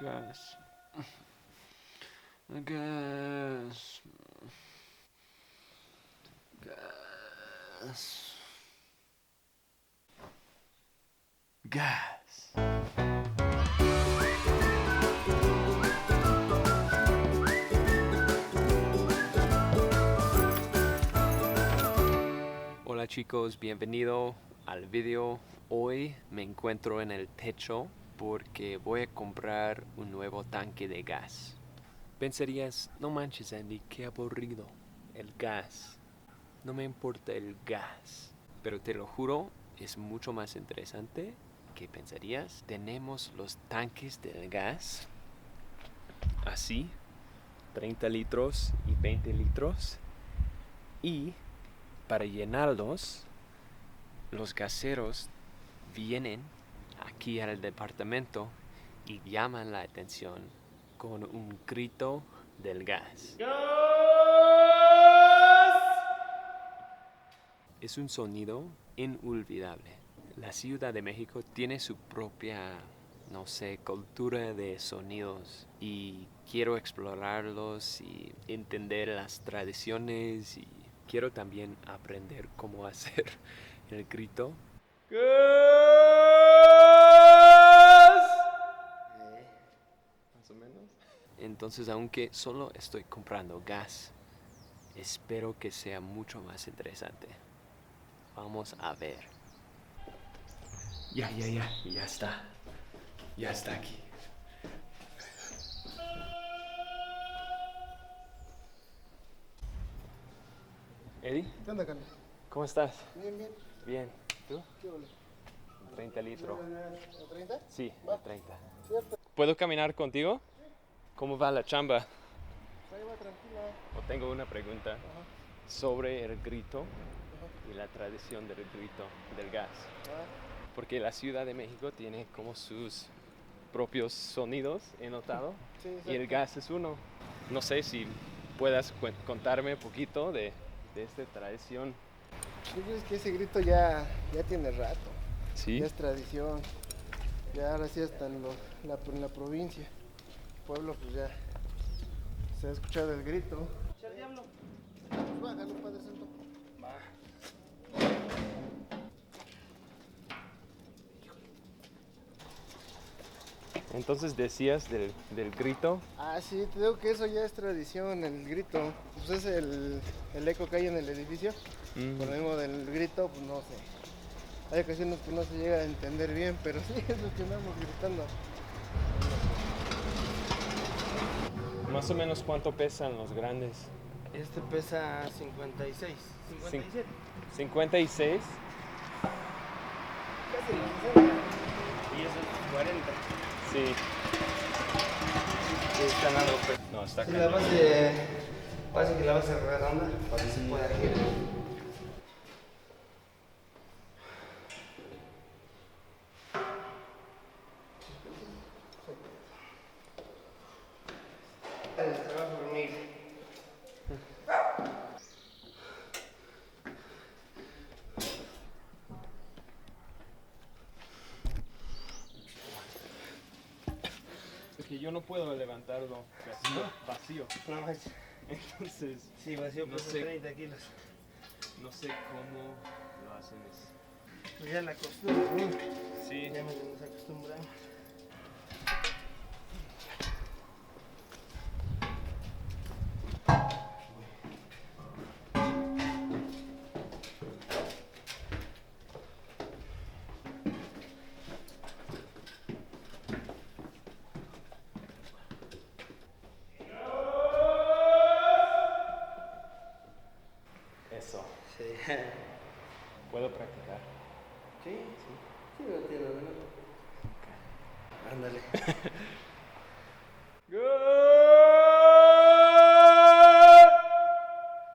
Gas. Gas. Gas. Gas. Hola chicos, bienvenido al video. Hoy me encuentro en el techo porque voy a comprar un nuevo tanque de gas. Pensarías, no manches Andy, qué aburrido, el gas. No me importa el gas, pero te lo juro, es mucho más interesante que pensarías. Tenemos los tanques del gas, así, 30 litros y 20 litros. Y para llenarlos, los gaseros vienen aquí al departamento y llaman la atención con un grito del gas. Es un sonido inolvidable. La Ciudad de México tiene su propia, no sé, cultura de sonidos y quiero explorarlos y entender las tradiciones y quiero también aprender cómo hacer el grito. Más o menos. Entonces, aunque solo estoy comprando gas, espero que sea mucho más interesante. Vamos a ver. Ya está. Ya está aquí. Eddie, ¿Qué onda, Carlos? ¿cómo estás? Bien, bien. Bien. ¿Tú? ¿Qué ole? 30 litros. ¿A 30? Sí, Va. de 30. ¿Cierto? ¿Puedo caminar contigo? ¿Cómo va la chamba? Ahí va, tranquila. O tengo una pregunta Ajá, sobre el grito ajá. y la tradición del grito del gas. Ah, Porque la Ciudad de México tiene como sus propios sonidos, he notado, sí, y el exacto. gas es uno. No sé si puedas contarme un poquito de esta tradición. Yo creo que ese grito ya tiene rato. Sí, Ya es tradición. Ya ahora sí hasta en la provincia. Pueblo, pues ya se ha escuchado el grito. ¡Echa el diablo! Pues bájalo, Padre Santo. entonces decías del grito. Ah, sí, te digo que eso ya es tradición, el grito. Pues es el eco que hay en el edificio. Por lo mismo del grito, pues no sé. Hay ocasiones que no se llega a entender bien, pero sí es lo que andamos gritando. Más o menos cuánto pesan los grandes. Este pesa 56, 57. 56. Casi la quincena. Y eso es 40. Sí. Sí, está largo, pero. No, está Sí, acá. la base, parece que la base es redonda para que se pueda girar. Se va a dormir. Es que yo no puedo levantarlo vacío. No más. Entonces, Sí, vacío No pesa sé. 30 kilos. no sé cómo lo hacen. Pues ya la costumbre, ¿no? Sí. Ya nos acostumbramos. Eso. Sí. Puedo practicar. Sí, sí. Sí, lo tiene, ¿no? Ándale.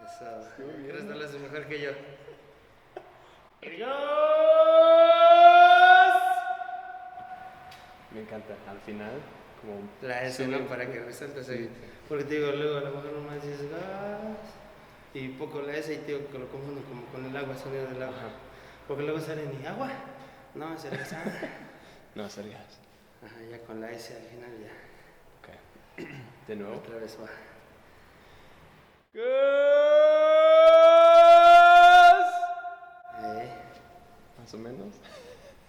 Eso. Creo que lo hace mejor que yo. Me encanta. Al final, como La S, ¿no? Para que resalte. Sí. Porque te digo, luego a lo mejor nomás dices gas y poco la S y te digo que lo confundo como con el agua, el sonido del agua. Ajá. Porque luego sale ni agua, no, cerveza. No, serías. Ajá, ya con la S al final ya. De nuevo. Otra vez va. ¡Gas! Más o menos.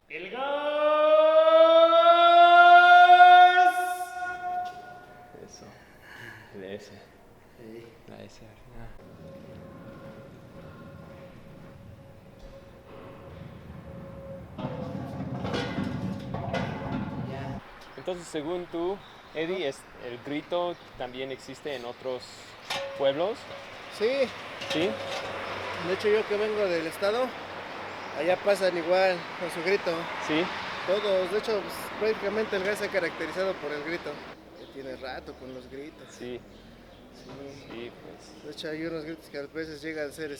¡El gas! Eso. El S. La S. Entonces, según tú, Eddie, el grito también existe en otros pueblos, Sí, ¿sí? de hecho yo que vengo del estado, allá pasan igual con su grito. Sí. Todos, de hecho, pues, prácticamente el gas se ha caracterizado por el grito. Ya tiene rato con los gritos. Sí, Sí. sí, pues. De hecho hay unos gritos que a veces llegan a ser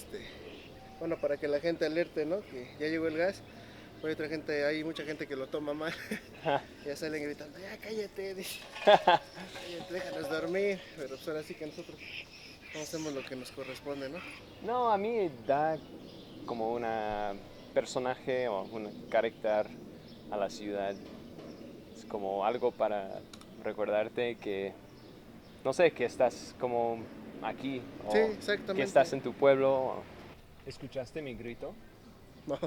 bueno, para que la gente alerte, ¿no? Que ya llegó el gas. Pero hay mucha gente que lo toma mal. Ya salen gritando, ya cállate, dice. Cállate, déjanos dormir. Pero pues ahora sí que nosotros no hacemos lo que nos corresponde, ¿no? No, a mí da como una personaje o un carácter a la ciudad. Es como algo para recordarte que, no sé, que estás como aquí. O Sí, exactamente. que estás en tu pueblo. ¿Escuchaste mi grito? No,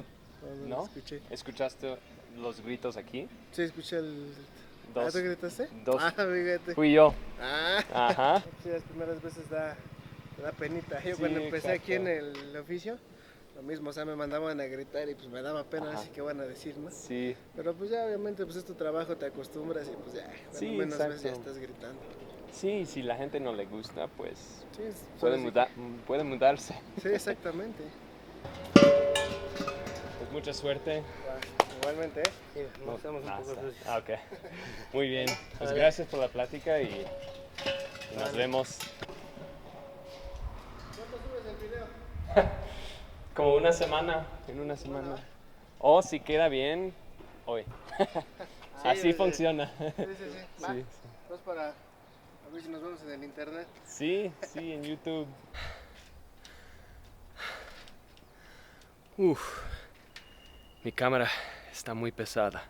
¿No? lo escuché. ¿Escuchaste los gritos aquí? Sí, escuché el... Dos. ¿tú gritaste? Dos. Ah, fíjate. Fui yo. Ah, Ajá. sí, las primeras veces da penita. Yo Sí, cuando empecé aquí en exacto. el oficio, lo mismo, o sea, me mandaban a gritar y pues me daba pena, Ajá. así que van a decir, ¿no? Sí, Pero pues ya obviamente pues es tu trabajo, te acostumbras y pues ya, cuando Sí, menos ves ya exacto. estás gritando. sí, si la gente no le gusta, pues Sí, puede, ahora sí puede mudarse. Sí, exactamente. Pues mucha suerte. Igualmente, ¿eh? Sí, No, estamos un poco está. sucios. Ok. Muy bien. Pues Vale. gracias por la plática y nos Vale. vemos ¿Cuándo subes el video? como una semana, en una semana. O si queda bien, hoy. Así sí. funciona. Sí, sí, sí. Va, Sí, pues para a ver si nos vemos en el internet. sí, sí, en YouTube. Uf, mi cámara está muy pesada.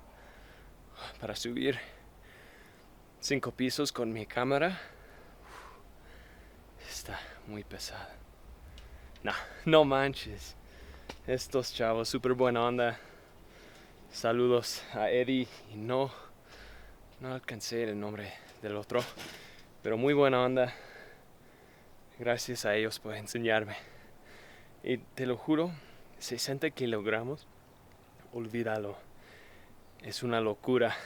Para subir 5 pisos con mi cámara, está muy pesada. No manches. Estos chavos, súper buena onda. Saludos a Eddie y no alcancé el nombre del otro, pero muy buena onda. Gracias a ellos por enseñarme. Y te lo juro, 60 kilogramos, olvídalo. Es una locura.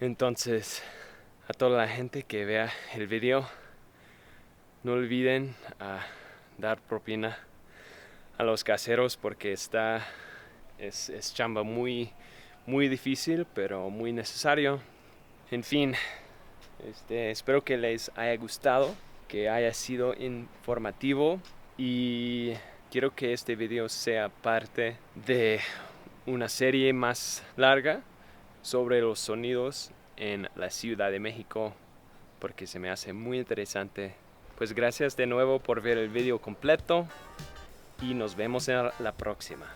Entonces, a toda la gente que vea el video, no olviden dar propina a los caseros porque es chamba muy difícil, pero muy necesario. En fin, espero que les haya gustado, que haya sido informativo y quiero que este video sea parte de una serie más larga sobre los sonidos en la Ciudad de México porque se me hace muy interesante. Pues gracias de nuevo por ver el video completo y nos vemos en la próxima.